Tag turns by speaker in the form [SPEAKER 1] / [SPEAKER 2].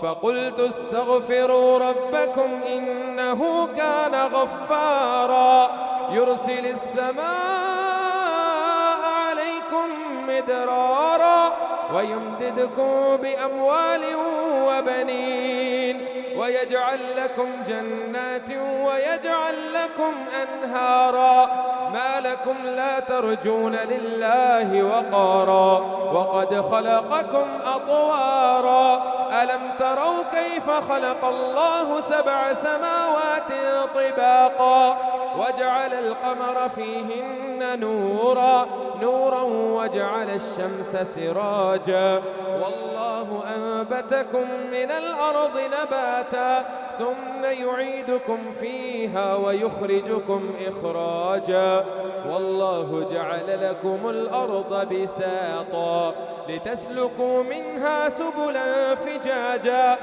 [SPEAKER 1] فقلت استغفروا ربكم إنه كان غفارا يرسل السماء عليكم مدرارا ويمددكم بأموال وبنين ويجعل لكم جنات ويجعل لكم أنهارا ما لكم لا ترجون لله وقارا وقد خلقكم أطوارا ألم تروا كيف خلق الله 7 سماوات طباقا وجعل القمر فيهن نورا وجعل الشمس سراجا والله أنبتكم من الأرض نباتا ثم يعيدكم فيها ويخرجكم إخراجا والله جعل لكم الأرض بساطا لتسلكوا منها سبلا فجاجا